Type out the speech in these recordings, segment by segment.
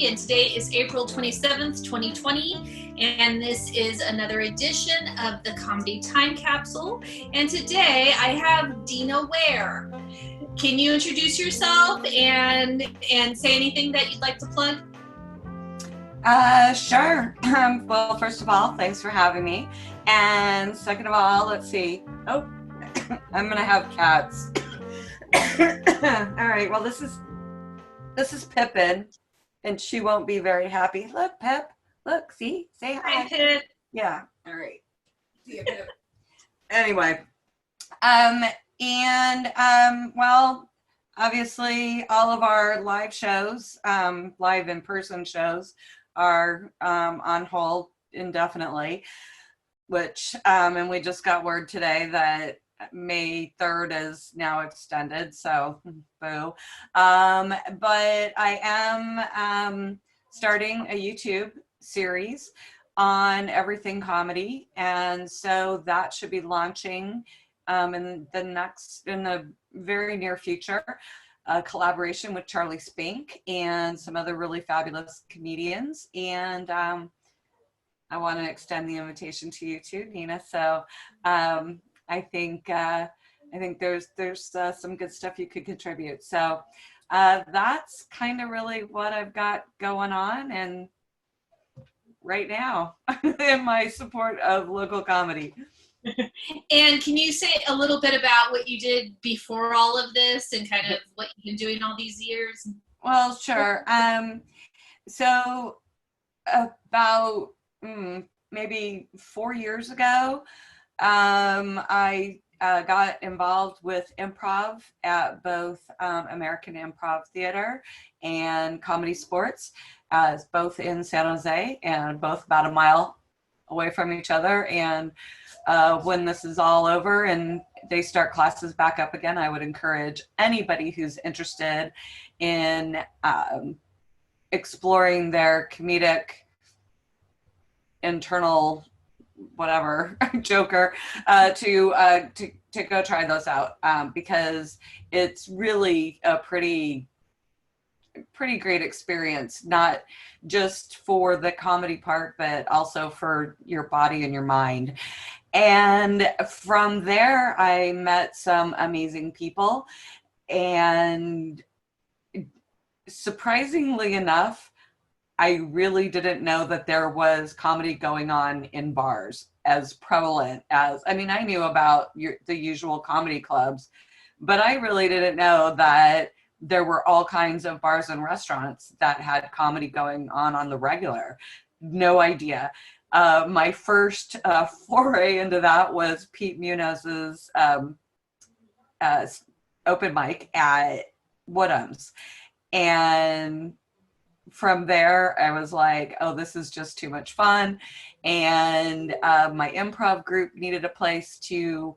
Comedy, and today is April 27th, 2020, and this is another edition of the Comedy Time Capsule. And today I have Dena Ware. Can you introduce yourself and say anything that you'd like to plug? Sure. Well, first of all, thanks for having me. And second of all, let's see. Oh, I'm gonna have cats. All right. Well, this is Pippin, and she won't be very happy. Look, Pip. Look. See. Say hi. Hi, Pip. Yeah. All right. See you, Pip. Anyway. Well, obviously, all of our live shows, live in-person shows, are on hold indefinitely, which and we just got word today that May 3rd is now extended, so boo. But I am starting a YouTube series on everything comedy, and so that should be launching in the very near future. A collaboration with Charlie Spink and some other really fabulous comedians. And I want to extend the invitation to you too, Dena. So I think there's some good stuff you could contribute. So that's kind of really what I've got going on and right now in my support of local comedy. And can you say a little bit about what you did before all of this and kind of what you've been doing all these years? Well, sure. So about maybe 4 years ago, I got involved with improv at both American Improv Theater and Comedy Sports, both in San Jose and both about a mile away from each other. And when this is all over and they start classes back up again, I would encourage anybody who's interested in exploring their comedic internal whatever joker to go try those out, because it's really a pretty great experience, not just for the comedy part, but also for your body and your mind. And from there, I met some amazing people. And surprisingly enough, I really didn't know that there was comedy going on in bars as prevalent as, I mean, I knew about the usual comedy clubs, but I really didn't know that there were all kinds of bars and restaurants that had comedy going on the regular. No idea. My first foray into that was Pete Munoz's open mic at Woodham's. And from there, I was like, oh, this is just too much fun. And my improv group needed a place to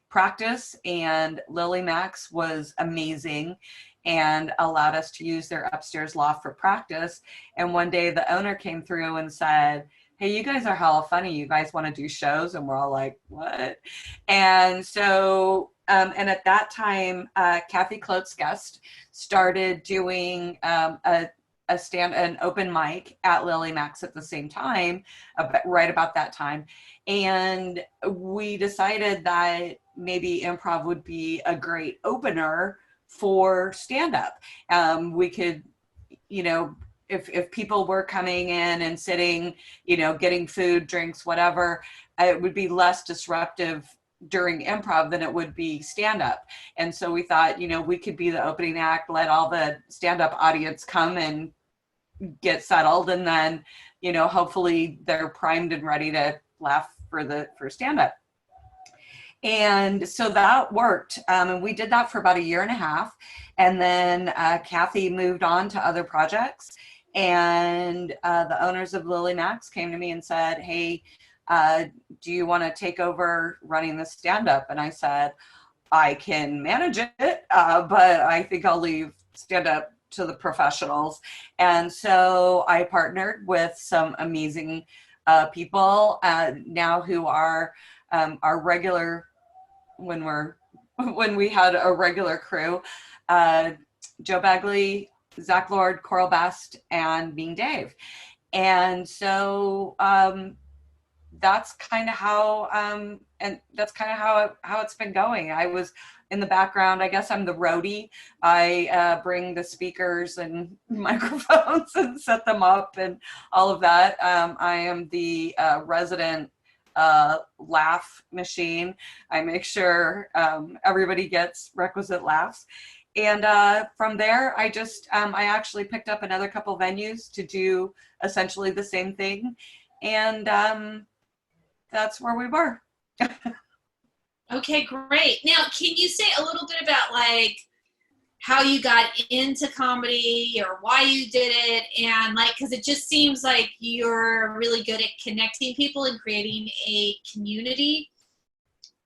practice, and Lily Max was amazing and allowed us to use their upstairs loft for practice. And one day the owner came through and said, hey, you guys are hella funny. You guys want to do shows? And we're all like, what? And so, and at that time, Kathy Klotz-Guest started doing an open mic at Lily Max at the same time, right about that time. And we decided that maybe improv would be a great opener for stand-up. We could, if people were coming in and sitting, getting food, drinks, whatever, it would be less disruptive during improv than it would be stand-up. And so we thought, we could be the opening act, let all the stand-up audience come and get settled, and then, hopefully they're primed and ready to laugh for stand-up. And so that worked. And we did that for about 1.5 years. And then Kathy moved on to other projects. And the owners of Lily Max came to me and said, hey, do you want to take over running the stand-up? And I said, I can manage it, but I think I'll leave stand-up to the professionals. And so I partnered with some amazing people now who are our regular, when we had a regular crew. Joe Bagley, Zach Lord, Coral Best, and Being Dave. And so that's kind of how how it's been going. I was in the background. I guess I'm the roadie. I bring the speakers and microphones and set them up and all of that. I am the resident laugh machine. I make sure everybody gets requisite laughs. And from there, I actually picked up another couple venues to do essentially the same thing. And that's where we were. Okay, great. Now, can you say a little bit about like how you got into comedy or why you did it? And like, because it just seems like you're really good at connecting people and creating a community.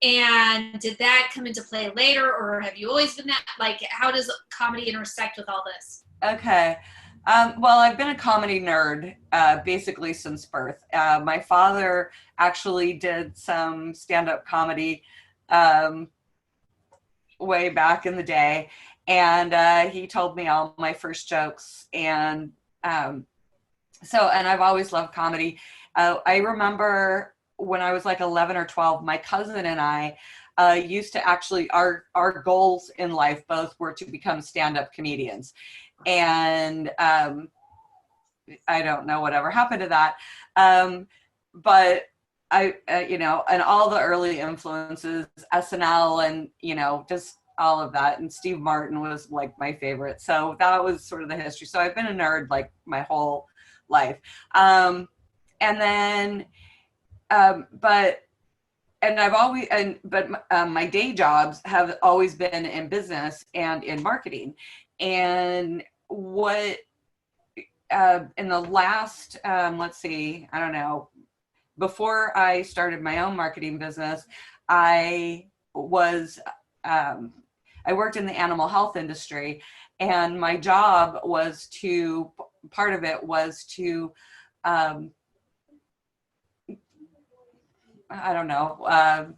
And did that come into play later, or have you always been that? Like, how does comedy intersect with all this? Okay. Well, I've been a comedy nerd basically since birth. My father actually did some stand-up comedy way back in the day, and he told me all my first jokes. And and I've always loved comedy. I remember when I was like 11 or 12, my cousin and I used to actually, our goals in life both were to become stand-up comedians. And I don't know whatever happened to that. But I, and all the early influences, SNL and, just all of that. And Steve Martin was like my favorite. So that was sort of the history. So I've been a nerd like my whole life. And then, but my day jobs have always been in business and in marketing. And what, in the last, let's see, I don't know, before I started my own marketing business, I worked in the animal health industry, and my job was part of it was to, I don't know,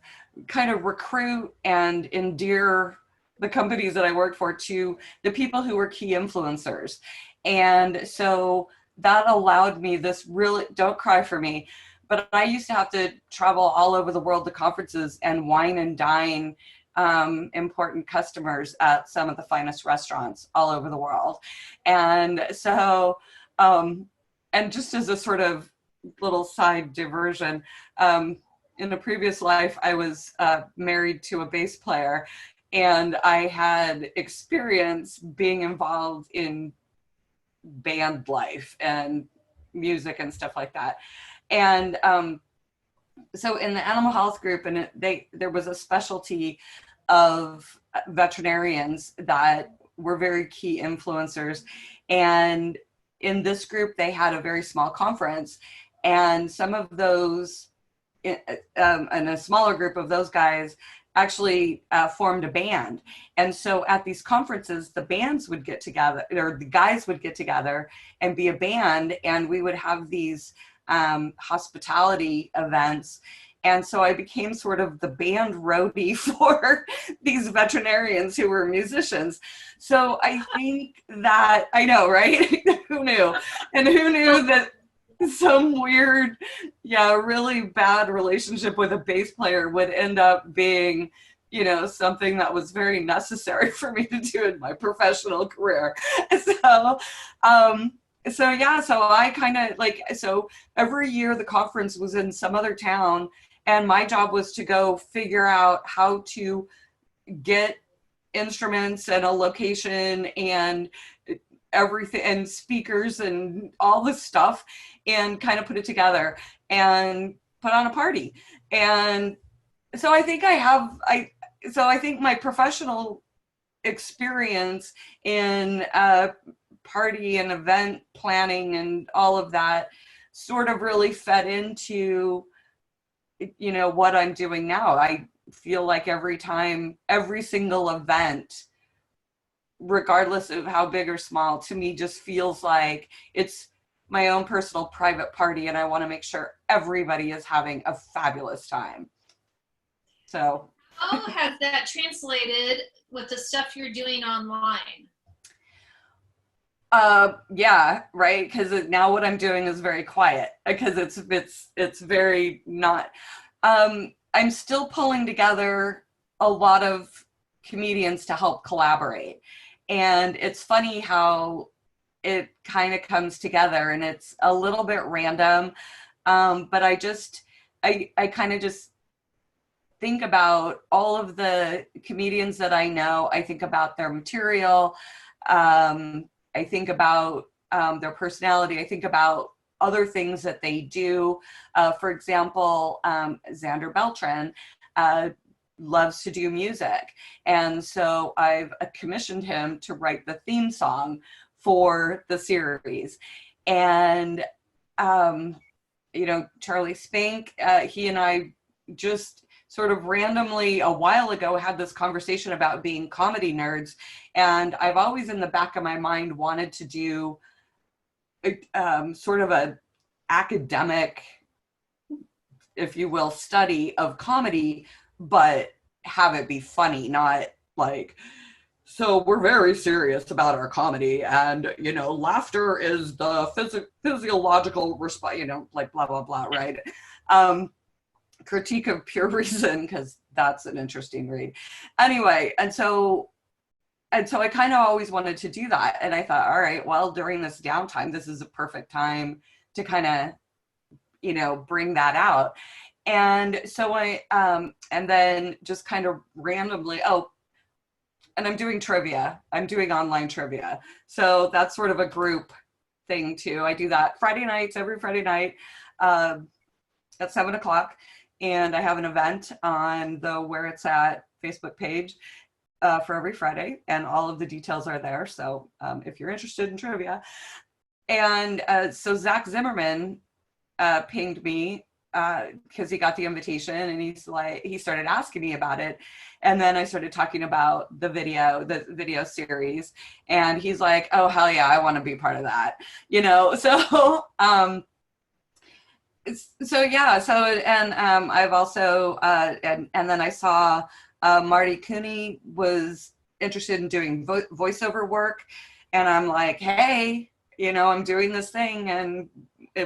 kind of recruit and endear the companies that I worked for to the people who were key influencers. And so that allowed me this really, don't cry for me, but I used to have to travel all over the world to conferences and wine and dine important customers at some of the finest restaurants all over the world. And so, and just as a sort of little side diversion, in a previous life, I was married to a bass player, and I had experience being involved in band life and music and stuff like that. And so in the animal health group, and there was a specialty of veterinarians that were very key influencers. And in this group, they had a very small conference, and some of those, and a smaller group of those guys actually formed a band. And so at these conferences, the bands would get together, or the guys would get together and be a band, and we would have these hospitality events. And so I became sort of the band roadie for these veterinarians who were musicians. So I think that, I know, right? Who knew? And who knew that some weird, really bad relationship with a bass player would end up being, something that was very necessary for me to do in my professional career. So, so I kind of so every year the conference was in some other town, and my job was to go figure out how to get instruments and a location and everything and speakers and all this stuff, and kind of put it together and put on a party. And so I think I think my professional experience in party and event planning and all of that sort of really fed into, what I'm doing now. I feel like every single event, regardless of how big or small, to me just feels like it's my own personal private party, and I want to make sure everybody is having a fabulous time. So how has that translated with the stuff you're doing online? Yeah, right. Because now what I'm doing is very quiet because it's very not. I'm still pulling together a lot of comedians to help collaborate, and it's funny how it kind of comes together, and it's a little bit random. But I kind of just think about all of the comedians that I know. I think about their material. I think about their personality. I think about other things that they do. For example, Xander Beltran loves to do music. And so I've commissioned him to write the theme song for the series. And, Charlie Spink, he and I just sort of randomly a while ago had this conversation about being comedy nerds. And I've always in the back of my mind wanted to do sort of a academic, if you will, study of comedy, but have it be funny, not like, so we're very serious about our comedy, and laughter is the physiological response, like blah blah blah, right? Critique of Pure Reason, because that's an interesting read. Anyway, and so I kind of always wanted to do that, and I thought, all right, well, during this downtime, this is a perfect time to kind of bring that out. And so and then just kind of randomly, and I'm doing trivia. I'm doing online trivia. So that's sort of a group thing too. I do that Friday nights, every Friday night at 7:00. And I have an event on the Where It's At Facebook page for every Friday. And all of the details are there. So if you're interested in trivia. And so Zach Zimmerman pinged me because he got the invitation, and he started asking me about it. And then I started talking about the video series, and he's like, oh, hell yeah, I want to be part of that. I've also, and then I saw Marty Cooney was interested in doing voiceover work. And I'm like, hey, I'm doing this thing, and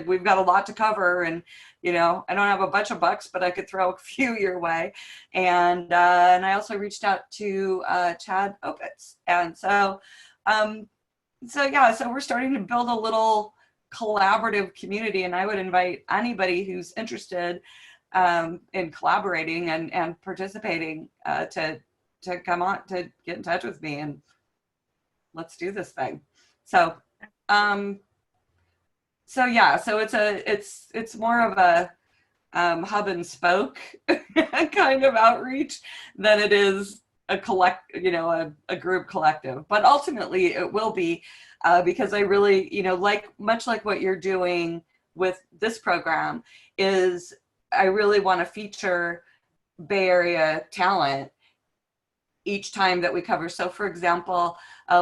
we've got a lot to cover, and I don't have a bunch of bucks, but I could throw a few your way. And I also reached out to Chad Opitz. And so we're starting to build a little collaborative community, and I would invite anybody who's interested in collaborating and participating to come on, to get in touch with me, and let's do this thing. So it's more of a hub and spoke kind of outreach than it is a a group collective. But ultimately it will be because I really, much like what you're doing with this program, is I really want to feature Bay Area talent each time that we cover. So for example,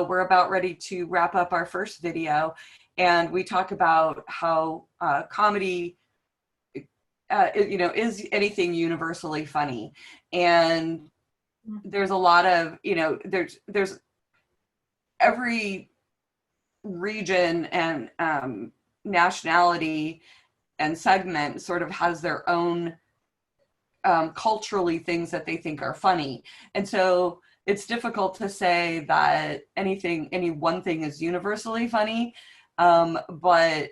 we're about ready to wrap up our first video, and we talk about how comedy, is anything universally funny. And there's a lot of, there's every region and nationality and segment sort of has their own culturally things that they think are funny. And so it's difficult to say that any one thing is universally funny, but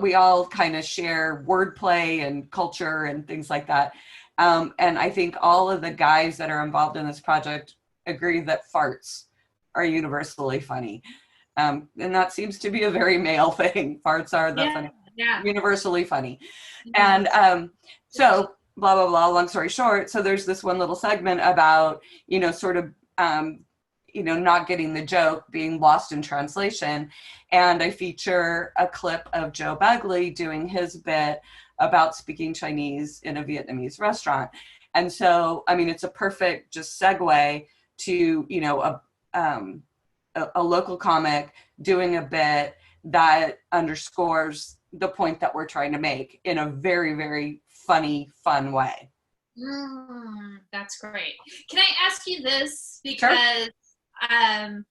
we all kind of share wordplay and culture and things like that. And I think all of the guys that are involved in this project agree that farts are universally funny. And that seems to be a very male thing. Farts are universally funny. And so blah, blah, blah, long story short. So there's this one little segment about, sort of, not getting the joke, being lost in translation. And I feature a clip of Joe Begley doing his bit about speaking Chinese in a Vietnamese restaurant. And so, it's a perfect just segue to, a local comic doing a bit that underscores the point that we're trying to make in a very, very funny, fun way. That's great. Can I ask you this? Because, sure.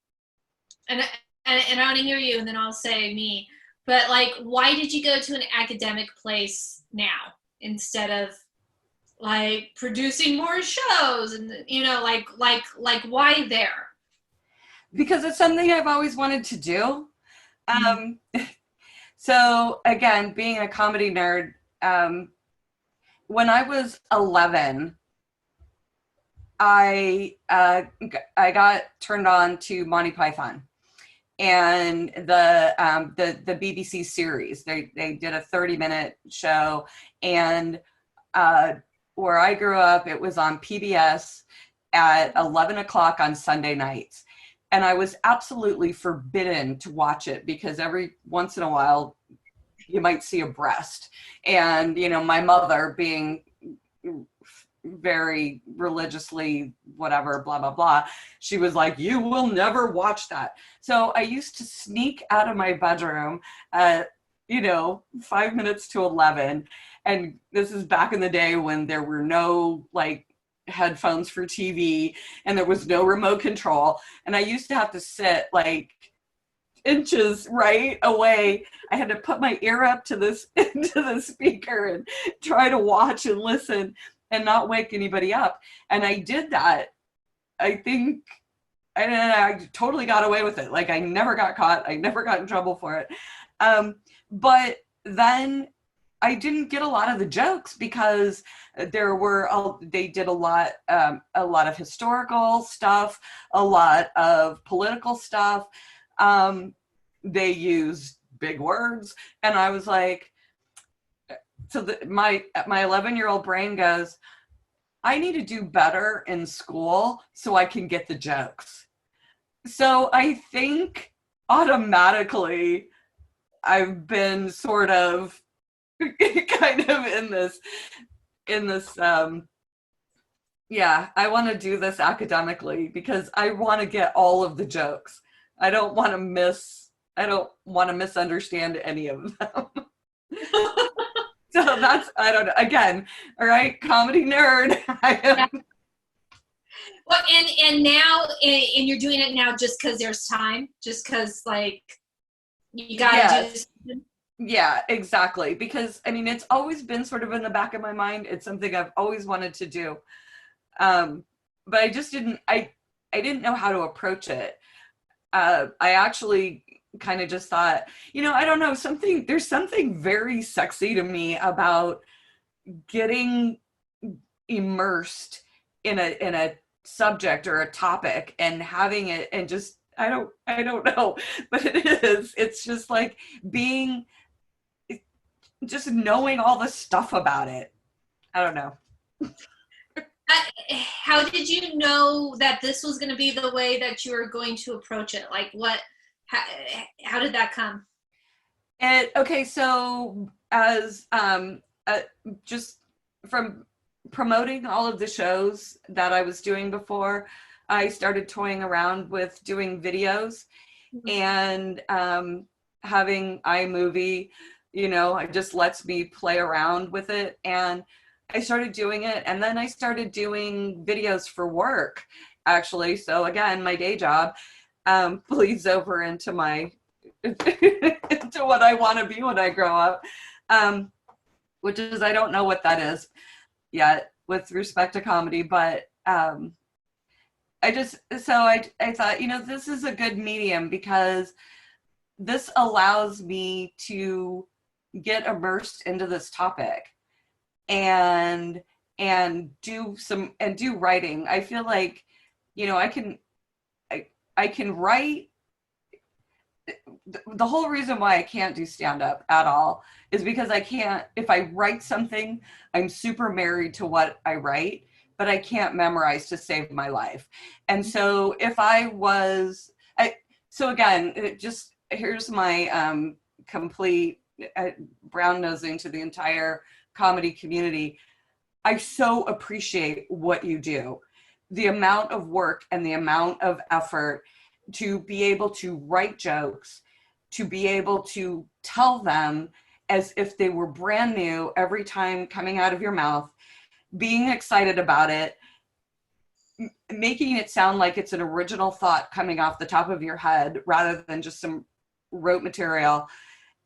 and I want to hear you, and then I'll say me. But like, why did you go to an academic place now instead of like producing more shows? And like why there? Because it's something I've always wanted to do. Mm-hmm. Um, so again, being a comedy nerd, when I was 11, I got turned on to Monty Python and the BBC series. They did a 30-minute show, and where I grew up, it was on PBS at 11 o'clock on Sunday nights. And I was absolutely forbidden to watch it because every once in a while you might see a breast. And, you know, my mother being very religiously whatever, blah, blah, blah, she was like, you will never watch that. So I used to sneak out of my bedroom at, 5 minutes to 11. And this is back in the day when there were no like headphones for TV and there was no remote control. And I used to have to sit like inches right away. I had to put my ear up to this into the speaker and try to watch and listen and not wake anybody up. And I did that. I think I totally got away with it. Like I never got caught. I never got in trouble for it. But then I didn't get a lot of the jokes because they did a lot of historical stuff, a lot of political stuff. They used big words, and I was like, my 11-year-old brain goes, I need to do better in school so I can get the jokes. So I think automatically I've been sort of kind of in this I want to do this academically because I want to get all of the jokes. I don't want to misunderstand any of them. So that's, I don't know, again, all right, comedy nerd. I am. Yeah. Well, and now, and you're doing it now just because there's time, just because like you gotta do something. Yeah, exactly. Because I mean, it's always been sort of in the back of my mind. It's something I've always wanted to do. But I just I didn't know how to approach it. I actually kind of just thought, I don't know, there's something very sexy to me about getting immersed in a subject or a topic and having it and just, I don't know, but it's just like just knowing all the stuff about it. I don't know. How did you know that this was going to be the way that you were going to approach it? Like how did that come? Okay, so as just from promoting all of the shows that I was doing before, I started toying around with doing videos and having iMovie, it just lets me play around with it. And I started doing it, and then I started doing videos for work, actually. So again, my day job bleeds over into my into what I want to be when I grow up, which is, I don't know what that is yet with respect to comedy, but I thought, this is a good medium because this allows me to get immersed into this topic and do writing. I feel like, I can write. The whole reason why I can't do stand-up at all is because if I write something, I'm super married to what I write, but I can't memorize to save my life. And so so again, here's my complete brown nosing to the entire comedy community. I so appreciate what you do. The amount of work and the amount of effort to be able to write jokes, to be able to tell them as if they were brand new every time coming out of your mouth, being excited about it, making it sound like it's an original thought coming off the top of your head rather than just some rote material,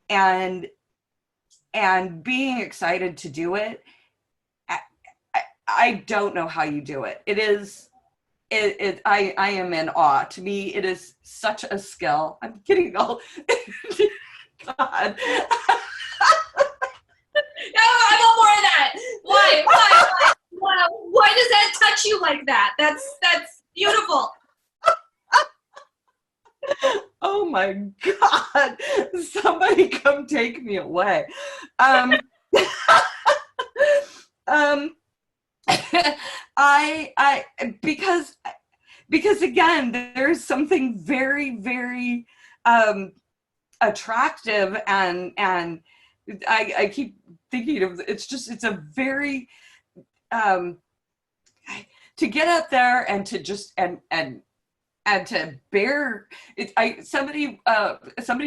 and being excited to do it. I don't know how you do it. I am in awe. To me, it is such a skill. I'm getting all God. No, I want more of that. Why does that touch you like that? That's beautiful. Oh my God. Somebody come take me away. I because again, there's something very, very attractive, and I keep thinking of, it's a very to get up there and to just and to bear it. Somebody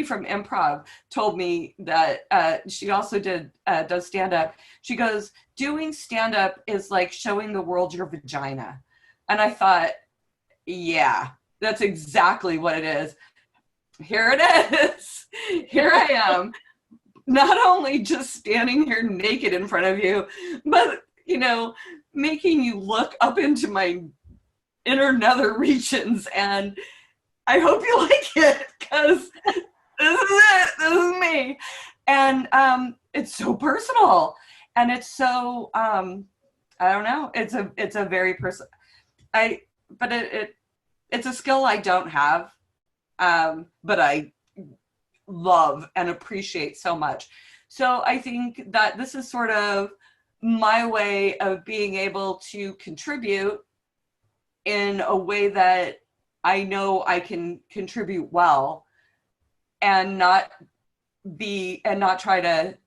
from Improv told me that she also does stand-up. She goes, doing stand-up is like showing the world your vagina. And I thought, yeah, that's exactly what it is. Here it is. Here I am, not only just standing here naked in front of you, but, you know, making you look up into my inner nether regions. And I hope you like it, because this is it. This is me. And it's so personal, and it's so I don't know. It's a very personal. But it's a skill I don't have, but I love and appreciate so much. So I think that this is sort of my way of being able to contribute in a way that I know I can contribute well, and not try to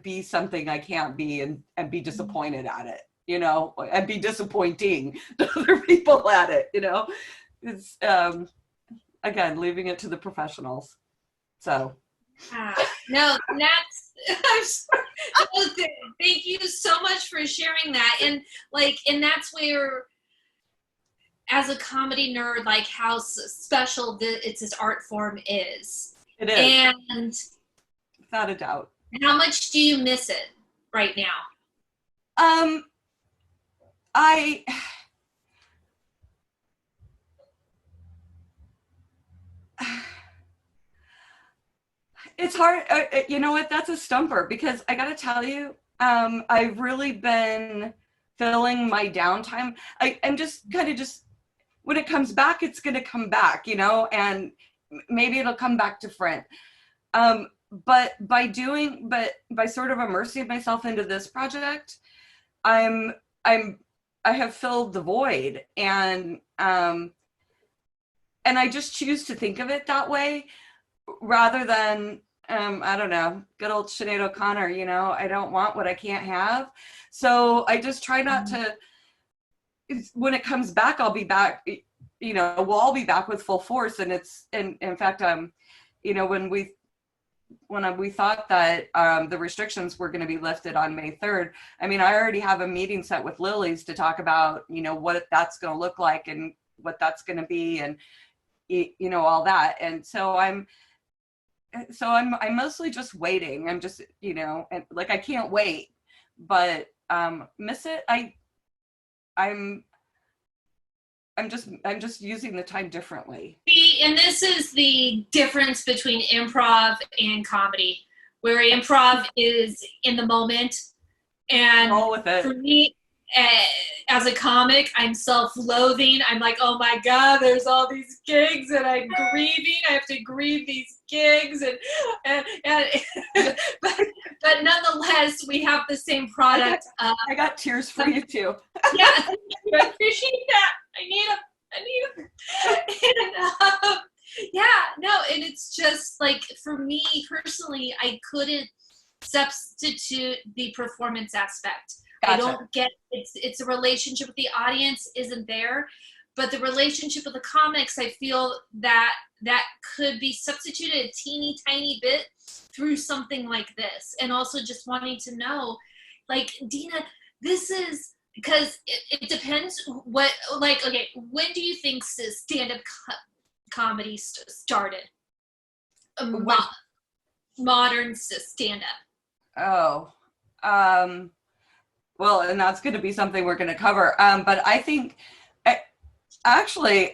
be something I can't be, and be disappointed at it, you know, and be disappointing to other people at it, you know. It's again, leaving it to the professionals. So no, that's thank you so much for sharing that. And that's where, as a comedy nerd, like, how special this art form is. It is. And without a doubt. How much do you miss it right now? It's hard. You know what? That's a stumper, because I got to tell you, I've really been filling my downtime. I'm just kind of when it comes back, it's going to come back, you know, and maybe it'll come back different. But by sort of immersing myself into this project, I have filled the void, and I just choose to think of it that way, rather than I don't know, good old Sinead O'Connor, you know, I don't want what I can't have. So I just try not to. When it comes back, I'll be back. You know, we'll all be back with full force, and in fact, you know, when we thought that the restrictions were going to be lifted on May 3rd, I mean, I already have a meeting set with Lily's to talk about, you know, what that's going to look like and what that's going to be, and you know, all that. And so I'm mostly just waiting. I'm just, you know, and like, I can't wait, but miss it. I'm just using the time differently. See, and this is the difference between improv and comedy, where improv is in the moment, and roll with it. For me, as a comic, I'm self-loathing. I'm like, oh my God, there's all these gigs, and I'm grieving. I have to grieve these gigs, and but nonetheless, we have the same product. I got tears for you too. Yeah, I appreciate that. I need them. And, yeah, no, and it's just like, for me personally, I couldn't substitute the performance aspect. Gotcha. I don't get it's a relationship with the audience isn't there, but the relationship with the comics, I feel that could be substituted a teeny tiny bit through something like this. And also just wanting to know, like, Dena, this is because it depends what, like, okay, when do you think stand-up comedy started? When, Modern stand-up. oh, well, and that's going to be something we're going to cover. But I think, actually,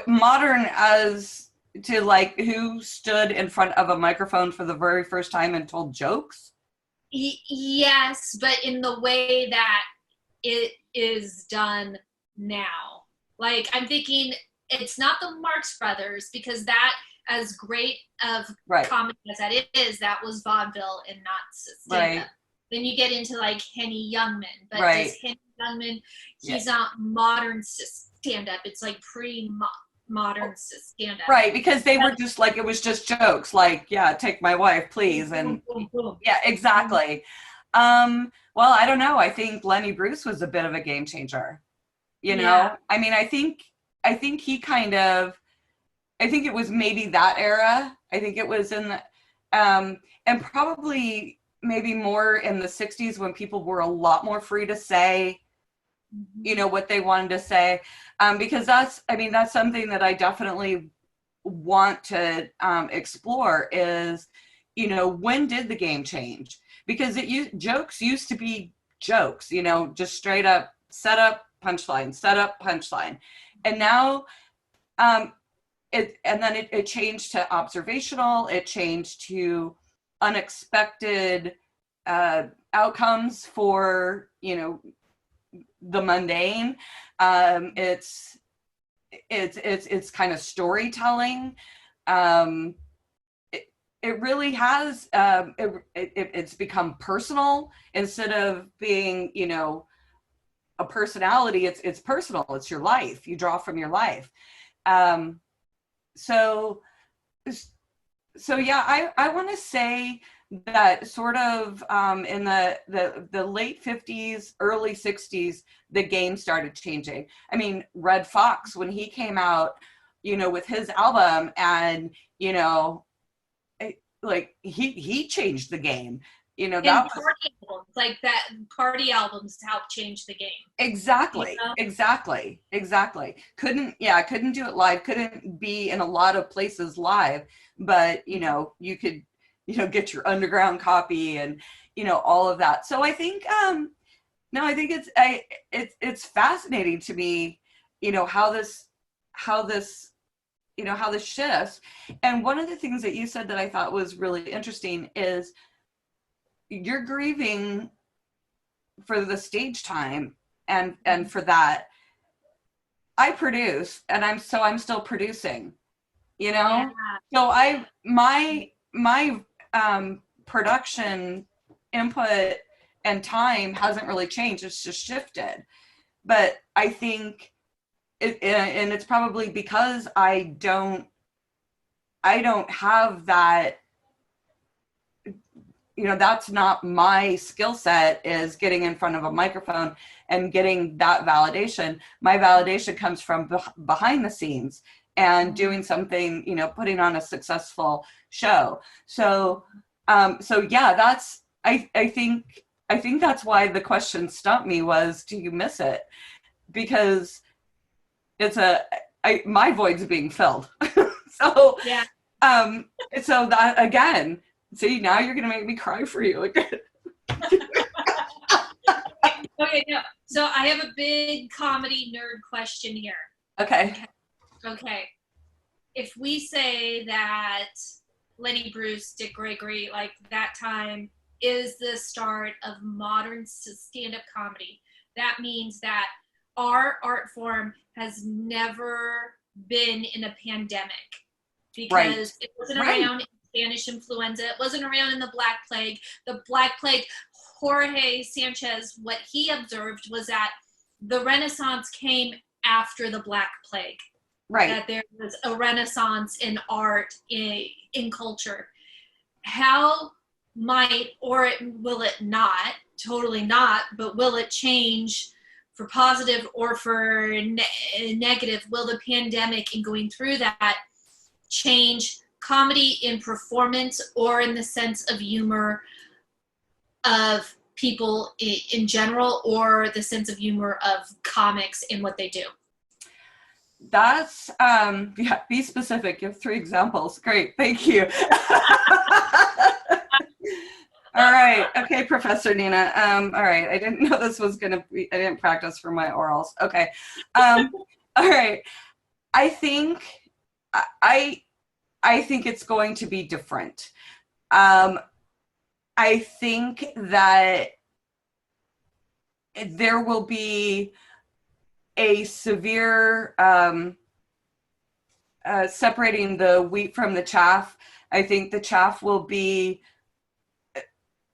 modern as to like who stood in front of a microphone for the very first time and told jokes. Yes, but in the way that it is done now. Like, I'm thinking it's not the Marx Brothers, because that, as great of Right. comedy as that is, that was vaudeville and not stand-up. Right. Then you get into like Henny Youngman, but Right. does Henny Youngman, he's Yeah. not modern stand-up. It's like pre-modern stand-up. Right, because they were just like, it was just jokes, like, yeah, take my wife, please, and Boom, boom, boom. yeah, exactly. Well, I don't know. I think Lenny Bruce was a bit of a game changer. You know, Yeah. I mean, I think he kind of, I think it was maybe that era. I think it was in the, and probably maybe more in the 60s when people were a lot more free to say, you know, what they wanted to say. Because that's, I mean, that's something that I definitely want to explore is, you know, when did the game change? Because jokes used to be jokes, you know, just straight up set up, punchline, set up, punchline. And now, it changed to observational, it changed to unexpected outcomes for, you know, the mundane. It's kind of storytelling. It really has, it's become personal instead of being, you know, a personality. It's personal. It's your life. You draw from your life. So yeah, I want to say that sort of in the late 50s, early 60s, the game started changing. I mean, Red Fox, when he came out, you know, with his album, and, you know, like he changed the game. You know, that was party albums, like that, party albums helped change the game. exactly, You know? exactly. Couldn't do it live. Couldn't be in a lot of places live, but, you know, you could, you know, get your underground copy and, you know, all of that. So I think, no, I think it's fascinating to me, you know, how this, you know, how this shifts. And one of the things that you said that I thought was really interesting is you're grieving for the stage time, and for that. I produce, and I'm still producing, you know. Yeah. So my production input and time hasn't really changed. It's just shifted. But I think and it's probably because I don't have that, you know, that's not my skill set, is getting in front of a microphone and getting that validation. My validation comes from behind the scenes and doing something, you know, putting on a successful show. So yeah, that's, I think that's why the question stumped me was, do you miss it? Because it's my void's being filled. So Yeah. So that, again, see, now you're gonna make me cry for you again. Okay, no. So I have a big comedy nerd question here. Okay. If we say that Lenny Bruce, Dick Gregory, like that time is the start of modern stand-up comedy, that means that our art form has never been in a pandemic, because it wasn't around in Spanish influenza. It wasn't around in the Black Plague. The Black Plague, Jorge Sanchez, what he observed was that the Renaissance came after the Black Plague. Right. That there was a Renaissance in art, in culture. How might, or will it not, totally not, but will it change for positive or for negative? Will the pandemic and going through that change comedy in performance, or in the sense of humor, of people in general, or the sense of humor of comics in what they do? That's, yeah, be specific. Give 3 examples. Great. Thank you. All right. Okay, Professor Dena. All right. I didn't know this was going to be, I didn't practice for my orals. Okay. All right. I think, I think it's going to be different. I think that there will be a severe separating the wheat from the chaff. I think the chaff will be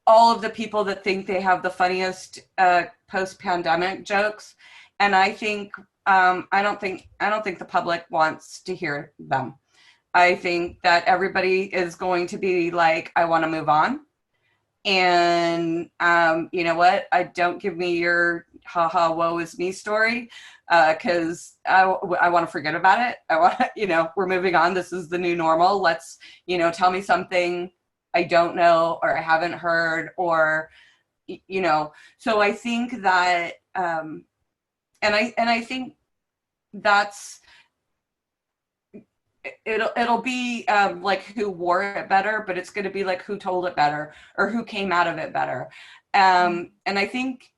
all of the people that think they have the funniest post-pandemic jokes, and I think I don't think the public wants to hear them. I think that everybody is going to be like, I want to move on. And you know what? Don't give me your haha woe is me story, because I want to forget about it. I want to, we're moving on. This is the new normal. Let's, tell me something I don't know or I haven't heard, or, so I think that, and I think that's, it'll be like who wore it better, but it's going to be like who told it better or who came out of it better. And I think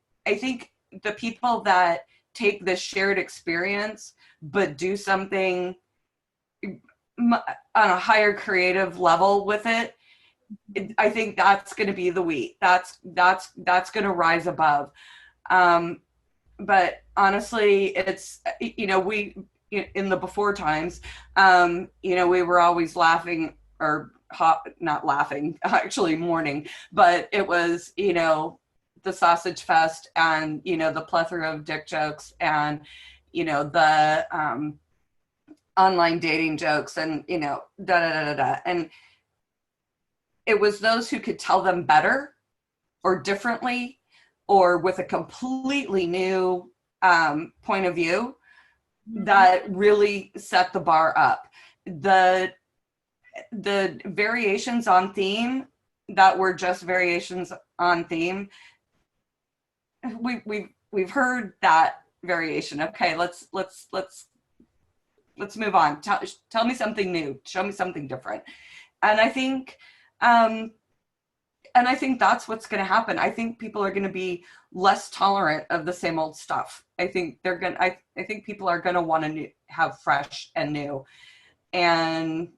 the people that take this shared experience but do something on a higher creative level with it, I think that's going to be the wheat. That's going to rise above. But honestly, it's, we, in the before times, we were always laughing, or not laughing, actually mourning, but it was, the sausage fest and, the plethora of dick jokes and, the online dating jokes and, da da da da da. And it was those who could tell them better or differently or with a completely new point of view that really set the bar up. The variations on theme that were just variations on theme, we've heard that variation. Okay, let's move on. Tell me something new. Show me something different. And I think that's what's going to happen. I think people are going to be less tolerant of the same old stuff. I think I think people are going to want to have fresh and new. And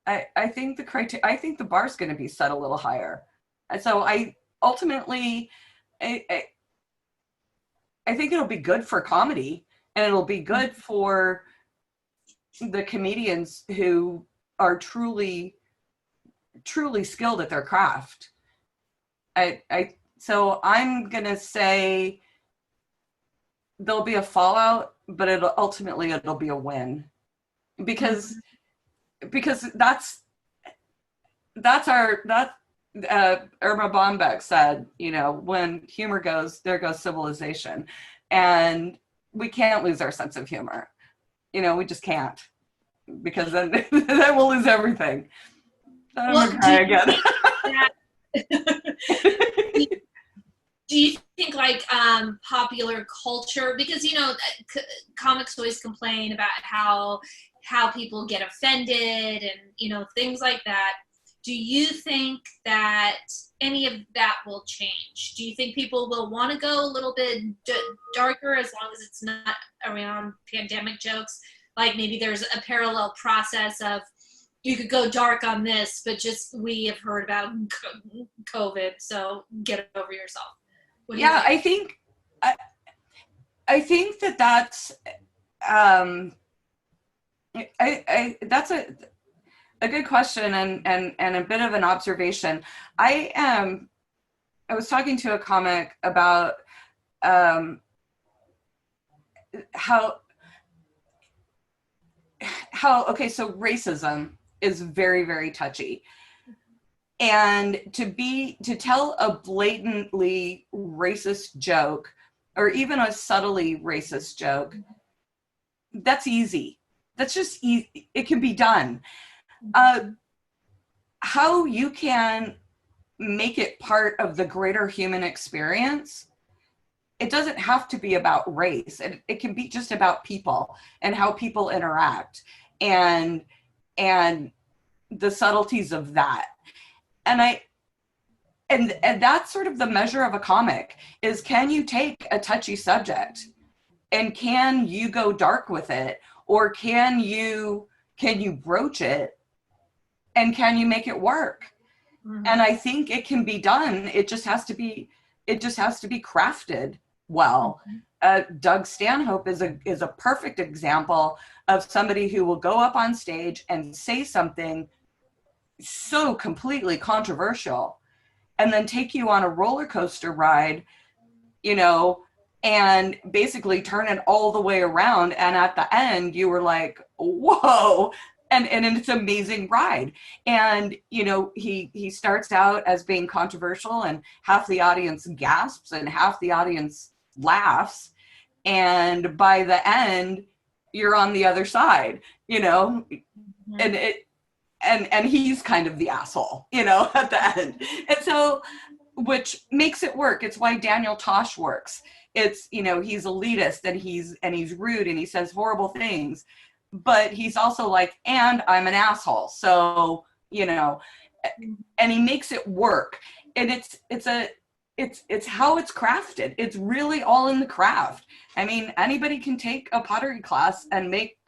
I think the bar's going to be set a little higher. And so I think it'll be good for comedy, and it'll be good for the comedians who are truly skilled at their craft. So I'm gonna say there'll be a fallout, but it'll be a win, because that's Irma Bombeck said, when humor goes, there goes civilization, and we can't lose our sense of humor. We just can't, because then we'll lose everything. Well, do you think like popular culture, because comics always complain about how people get offended and things like that. Do you think that any of that will change? Do you think people will want to go a little bit darker, as long as it's not around pandemic jokes? Like maybe there's a parallel process of, you could go dark on this, but just we have heard about COVID, so get it over yourself. Yeah, I think that's that's a good question and a bit of an observation. I was talking to a comic about how okay, so racism is very, very touchy. And to tell a blatantly racist joke, or even a subtly racist joke, that's easy. That's just easy. It can be done. How you can make it part of the greater human experience, it doesn't have to be about race. It can be just about people and how people interact and the subtleties of that. And that's sort of the measure of a comic, is can you take a touchy subject and can you go dark with it, or can you broach it and can you make it work? Mm-hmm. And I think it can be done. It just has to be crafted well. Mm-hmm. Doug Stanhope is a perfect example of somebody who will go up on stage and say something so completely controversial and then take you on a roller coaster ride, and basically turn it all the way around. And at the end, you were like, whoa. And it's an amazing ride. And, he starts out as being controversial and half the audience gasps and half the audience laughs. And by the end, you're on the other side, mm-hmm. and he's kind of the asshole, at the end. And so, which makes it work. It's why Daniel Tosh works. It's, he's elitist and he's rude and he says horrible things, but he's also like, and I'm an asshole. So, and he makes it work. And it's how it's crafted. It's really all in the craft. I mean, anybody can take a pottery class and make,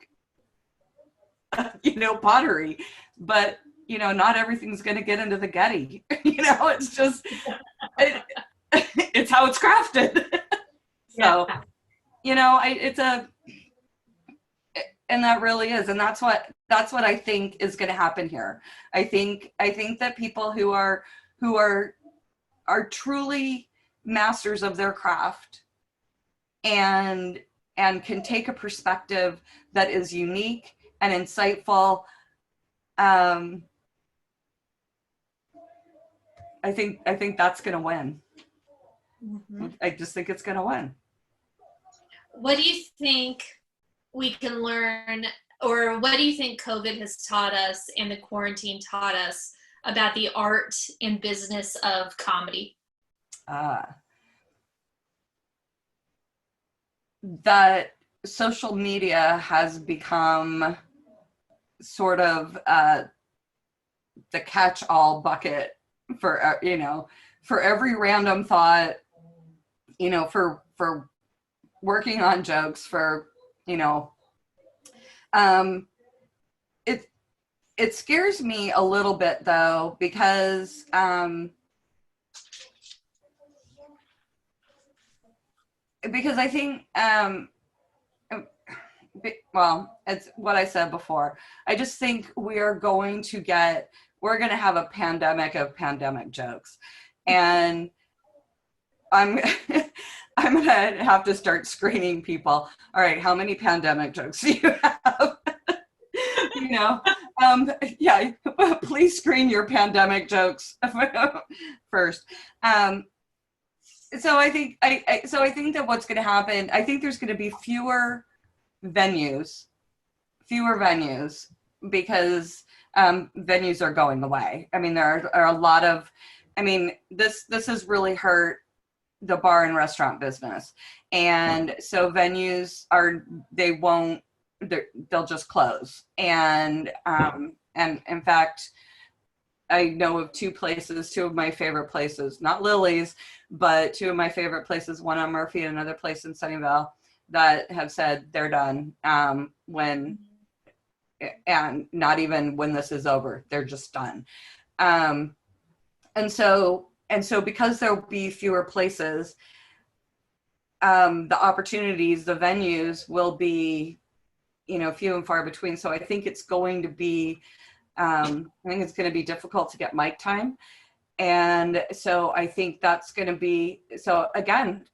pottery, but, not everything's going to get into the Getty. It's just, it's how it's crafted. So, and that really is, and that's what I think is going to happen here. I think that people who are truly masters of their craft and can take a perspective that is unique and insightful. I think that's going to win. Mm-hmm. I just think it's going to win. What do you think we can learn, or what do you think COVID has taught us and the quarantine taught us about the art and business of comedy? That social media has become sort of the catch-all bucket for for every random thought, for working on jokes, for it scares me a little bit though, because I think well, it's what I said before. I just think we're going to have a pandemic of pandemic jokes, and I'm gonna have to start screening people. All right, how many pandemic jokes do you have? Yeah, please screen your pandemic jokes first. So I think that what's going to happen, I think there's going to be fewer venues because venues are going away. I mean, there are a lot of, this has really hurt the bar and restaurant business. And so venues they'll just close. And in fact, I know of two of my favorite places, not Lily's, but two of my favorite places, one on Murphy and another place in Sunnyvale, that have said they're done and not even when this is over, they're just done. And so because there'll be fewer places, the opportunities, the venues will be, few and far between. So I think it's going to be, difficult to get mic time. And so I think that's going to be, so again,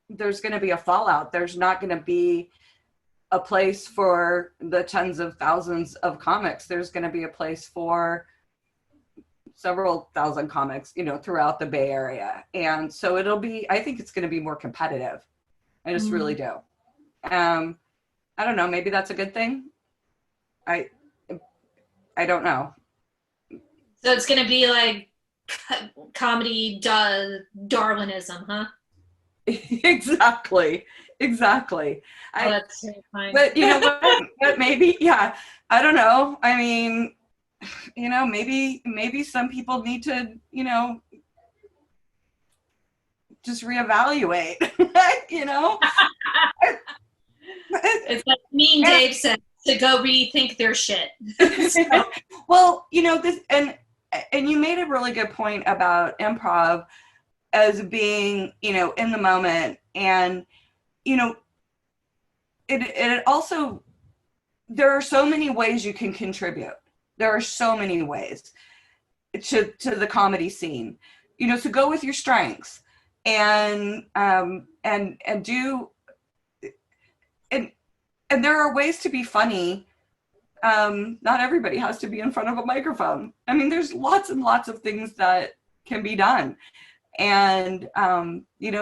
there's going to be a fallout. There's not going to be a place for the tens of thousands of comics. There's going to be a place for several thousand comics, throughout the Bay Area. And so I think it's going to be more competitive. I just really do. I don't know, maybe that's a good thing. I don't know. So it's going to be like comedy does Darwinism, huh? Exactly. Oh, that's terrifying. But you know what? But maybe, yeah. I don't know. I mean, maybe some people need to, just reaevaluate. you know. It's like me and Dave said to go rethink their shit. So. Well, this, and you made a really good point about improv as being, in the moment, and it also, there are so many ways you can contribute. There are so many ways to the comedy scene. So go with your strengths, and do, and there are ways to be funny. Not everybody has to be in front of a microphone. I mean, there's lots and lots of things that can be done, and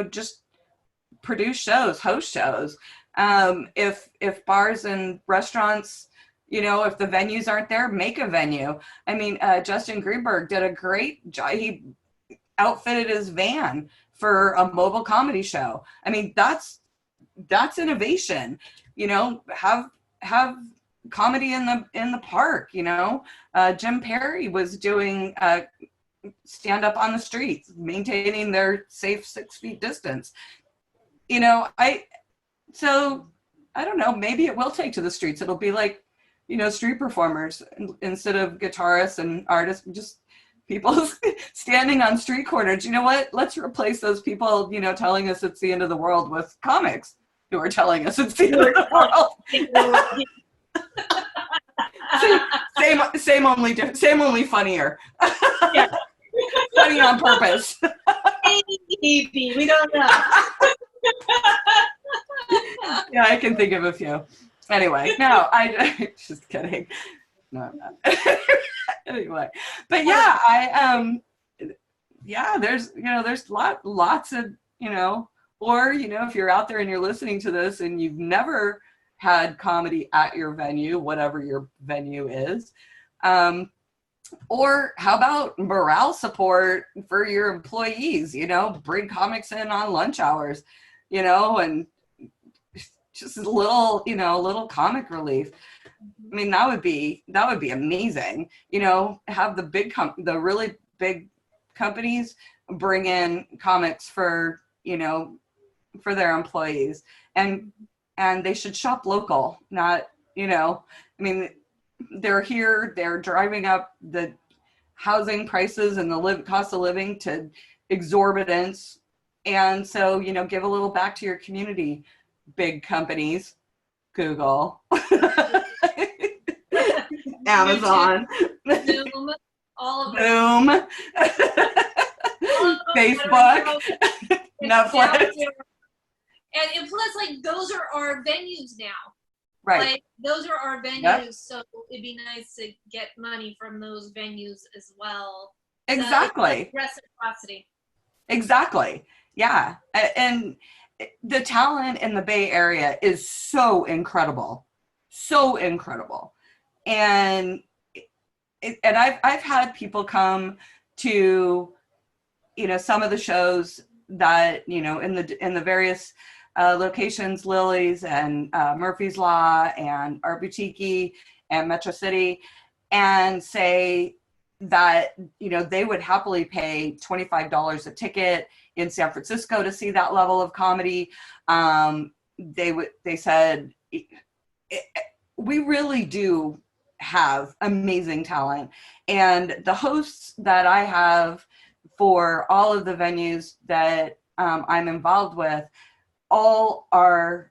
just produce shows, host shows. If bars and restaurants, if the venues aren't there, make a venue. I mean, Justin Greenberg did a great job. He outfitted his van for a mobile comedy show. I mean, that's innovation. Have comedy in the park. Jim Perry was doing stand up on the streets, maintaining their safe 6 feet distance. So I don't know, maybe it will take to the streets. It'll be like, street performers instead of guitarists and artists, just people standing on street corners. You know what? Let's replace those people, telling us it's the end of the world with comics who are telling us it's the end of the world. Same, only funnier. Yeah. Funny on purpose. Maybe, we don't know. Yeah, I can think of a few. Anyway, no, I just kidding. No, I'm not. Anyway, but yeah, there's lots of, or, if you're out there and you're listening to this and you've never had comedy at your venue, whatever your venue is, or how about morale support for your employees, bring comics in on lunch hours, and just a little comic relief. I mean, that would be amazing. Have the really big companies bring in comics for their employees, and they should shop local, not, I mean, they're here, they're driving up the housing prices and the cost of living to exorbitance. And so, give a little back to your community, big companies, Google, Amazon, Zoom, all of Boom, Facebook, Netflix. And plus, like, those are our venues now. Right. Like, those are our venues, yep. So it'd be nice to get money from those venues as well. Exactly. So reciprocity. Exactly. Yeah. And the talent in the Bay Area is so incredible. So incredible. And I've had people come to, some of the shows that, in the various locations, Lily's and Murphy's Law and Art Boutique and Metro City, and say that, they would happily pay $25 a ticket in San Francisco to see that level of comedy. They said, we really do have amazing talent. And the hosts that I have for all of the venues that I'm involved with, I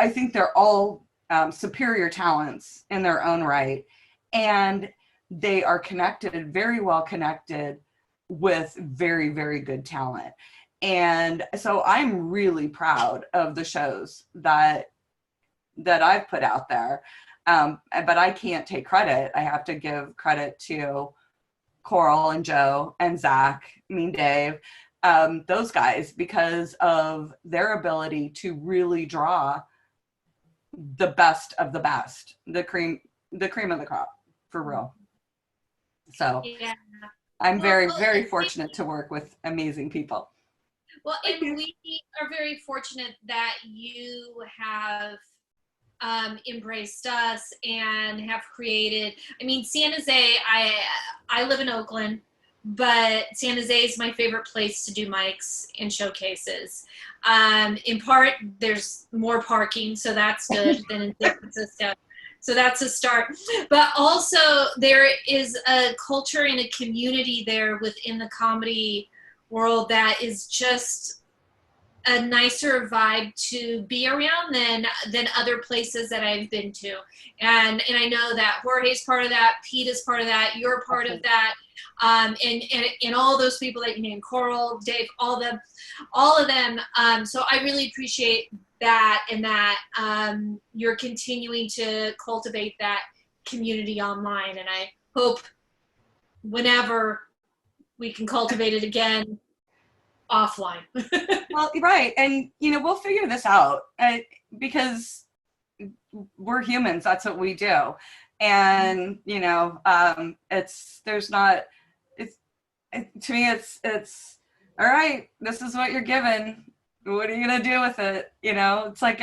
think they're all superior talents in their own right. And they are connected, very well connected with very, very good talent. And so I'm really proud of the shows that I've put out there. But I can't take credit. I have to give credit to Coral and Joe and Zach, Dave, those guys, because of their ability to really draw the best of the best, the cream of the crop, for real. So yeah, I'm very, Well, very fortunate to work with amazing people. well, and we are very fortunate that you have embraced us and have created. I mean, San Jose. I live in Oakland, but San Jose is my favorite place to do mics and showcases. In part, there's more parking, so that's good than in San Francisco. So that's a start. But also, there is a culture and a community there within the comedy world that is just a nicer vibe to be around than other places that I've been to. And I know that Jorge's part of that, Pete is part of that, you're part of that. And all those people that you named, Coral, Dave, all of them. So I really appreciate that, and that you're continuing to cultivate that community online. And I hope whenever we can cultivate it again offline. Well, right. And, we'll figure this out because we're humans. That's what we do. And, to me, it's all right. This is what you're given. What are you going to do with it? It's like,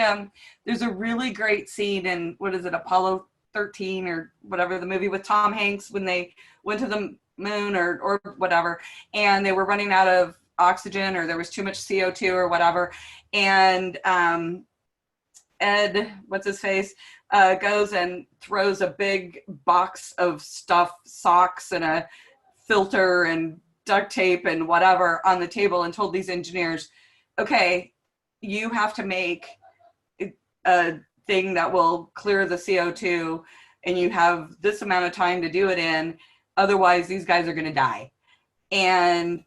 there's a really great scene in, what is it, Apollo 13 or whatever, the movie with Tom Hanks, when they went to the moon or whatever, and they were running out of oxygen, or there was too much CO2 or whatever. And Ed, what's his face, goes and throws a big box of stuff, socks and a filter and duct tape and whatever on the table, and told these engineers, okay, you have to make a thing that will clear the CO2, and you have this amount of time to do it in, otherwise these guys are going to die. And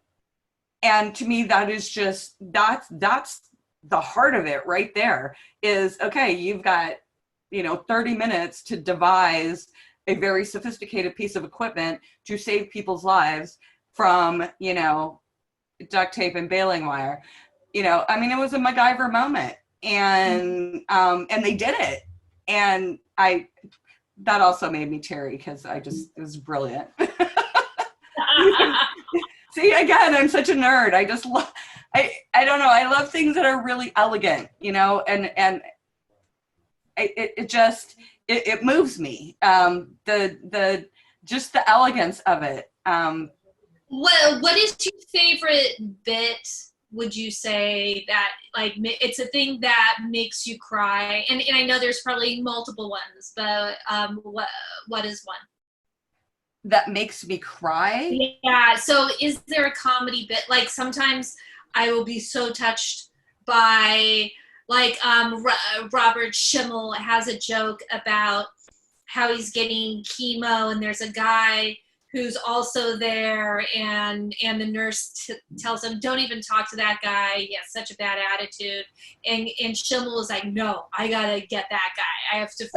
to me, that is just, that's the heart of it right there, is, okay, you've got, 30 minutes to devise a very sophisticated piece of equipment to save people's lives from, duct tape and baling wire. I mean, it was a MacGyver moment, and they did it. And that also made me teary, because it was brilliant. See, again, I'm such a nerd. I just love, I don't know. I love things that are really elegant, and it moves me. Just the elegance of it. What is your favorite bit, would you say, that, like, it's a thing that makes you cry? And I know there's probably multiple ones, but what is one that makes me cry? Yeah. So is there a comedy bit? Like, sometimes I will be so touched by, like, Robert Schimmel has a joke about how he's getting chemo, and there's a guy who's also there, and the nurse tells him, don't even talk to that guy, he has such a bad attitude. And Schimmel is like, no, I gotta get that guy. I have to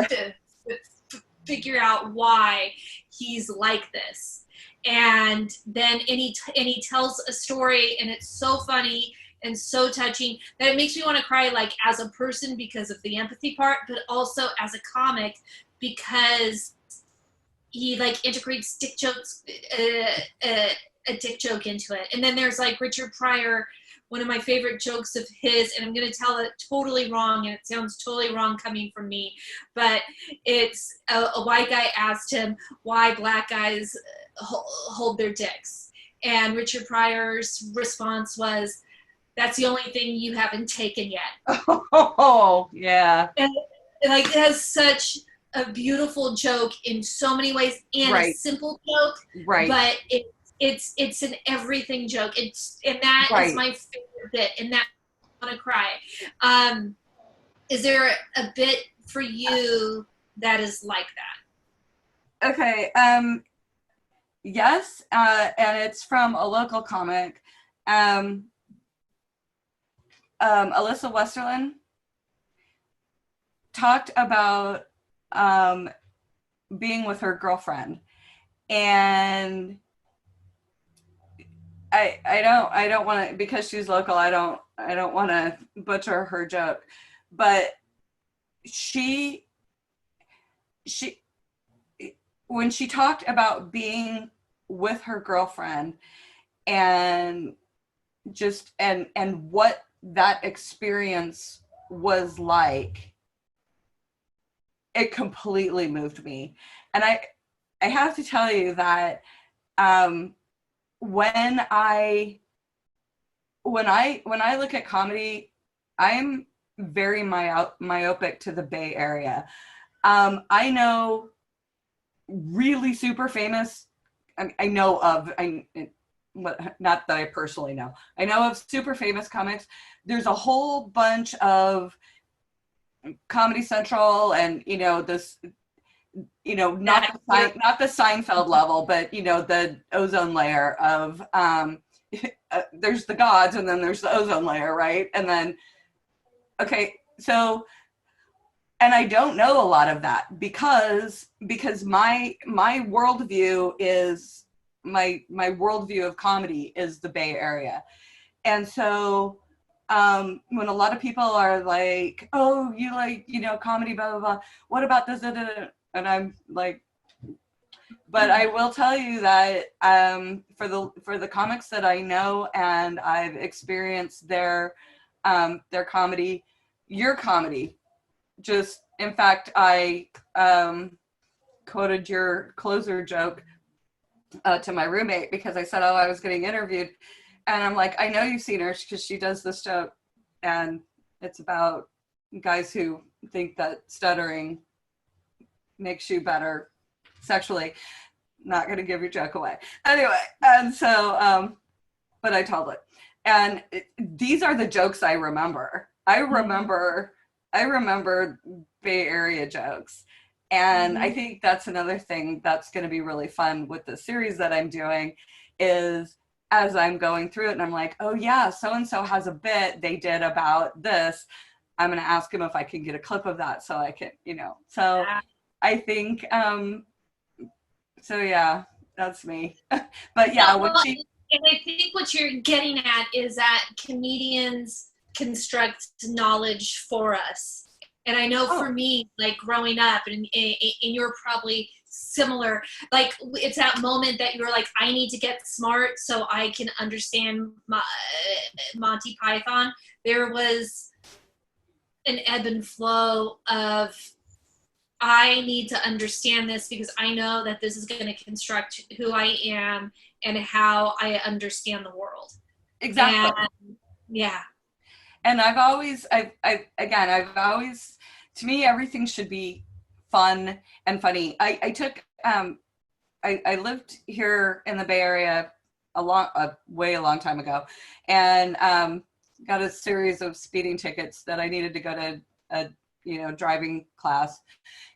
figure out why he's like this. And then and he tells a story, and it's so funny and so touching that it makes me want to cry, like, as a person because of the empathy part, but also as a comic because he, like, integrates dick jokes, a dick joke into it. And then there's, like, Richard Pryor, one of my favorite jokes of his, and I'm going to tell it totally wrong, and it sounds totally wrong coming from me, but it's a white guy asked him why black guys hold their dicks. And Richard Pryor's response was, that's the only thing you haven't taken yet. Oh, yeah. And, like, it has such a beautiful joke in so many ways, and right. A simple joke, right? But it's an everything joke. And that right. is my favorite bit, and that I want to cry. Is there a bit for you that is like that? Okay. Yes, and it's from a local comic. Alyssa Westerlin talked about being with her girlfriend, and I don't want to, because she's local, I don't want to butcher her joke, but she when she talked about being with her girlfriend, and just and what that experience was like, it completely moved me. And I have to tell you that when I look at comedy, I'm very myopic to the Bay Area. I know really super famous. Not that I personally know. I know of super famous comics. There's a whole bunch of Comedy Central and, this, not the Seinfeld level, but, the ozone layer of, there's the gods and then there's the ozone layer, right? And then, okay, so, and I don't know a lot of that because my worldview is, my worldview of comedy is the Bay Area. And so when a lot of people are like, oh, you like, comedy, blah, blah, blah, what about this? And I'm like, but I will tell you that for the comics that I know and I've experienced their comedy, your comedy, just, in fact, I quoted your closer joke to my roommate because I said, oh, I was getting interviewed. And I'm like, I know you've seen her because she does this joke. And it's about guys who think that stuttering makes you better sexually. Not going to give your joke away. Anyway, and so, but I told it. And these are the jokes I remember. I remember Bay Area jokes. And I think that's another thing that's going to be really fun with the series that I'm doing is as I'm going through it and I'm like, oh yeah, so-and-so has a bit they did about this. I'm going to ask him if I can get a clip of that so I can, so I think, so yeah, that's me. But yeah, and I think what you're getting at is that comedians construct knowledge for us. And I know for me, like growing up, and you're probably similar, like it's that moment that you're like, I need to get smart so I can understand Monty Python. There was an ebb and flow of, I need to understand this because I know that this is going to construct who I am and how I understand the world. Exactly. And, yeah. And I've always, to me, everything should be fun and funny. I took, I lived here in the Bay Area a long time ago, and got a series of speeding tickets that I needed to go to a driving class.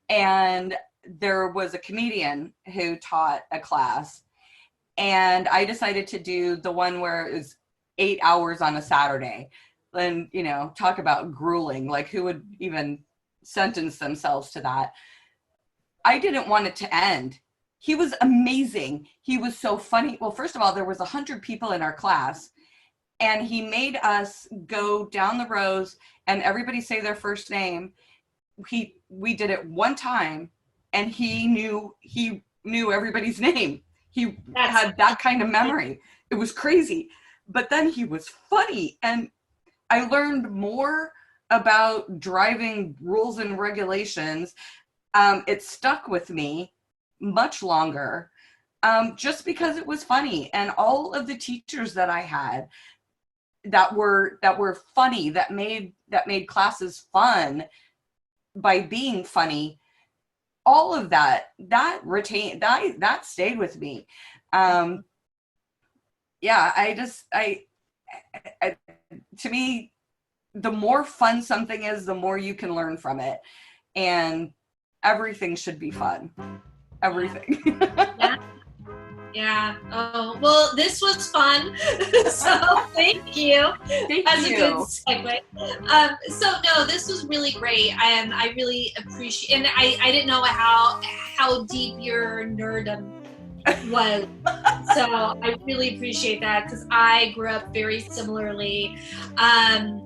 And there was a comedian who taught a class, and I decided to do the one where it was 8 hours on a Saturday. And, talk about grueling, like who would even sentence themselves to that? I didn't want it to end. He was amazing. He was so funny. Well, first of all, there was 100 people in our class, and he made us go down the rows and everybody say their first name. We did it one time, and he knew everybody's name. He had that kind of memory. It was crazy. But then he was funny, and I learned more about driving rules and regulations. It stuck with me much longer just because it was funny. And all of the teachers that I had that were funny, that made classes fun by being funny, all of that stayed with me. To me, the more fun something is, the more you can learn from it. And everything should be fun. Everything. Yeah. Oh, well, this was fun. So thank you. That's a good segue. So no, this was really great. And I really appreciate, and I didn't know how deep your nerdom was. So I really appreciate that because I grew up very similarly.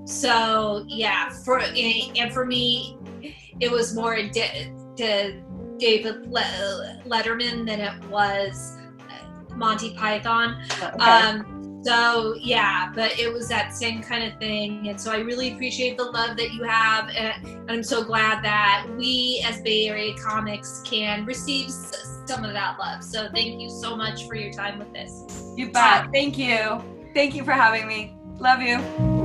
So yeah, for me, it was more to David Letterman than it was Monty Python. Okay. So yeah, but it was that same kind of thing. And so I really appreciate the love that you have. And I'm so glad that we as Bay Area comics can receive some of that love. So thank you so much for your time with this. You bet. Thank you. Thank you for having me. Love you.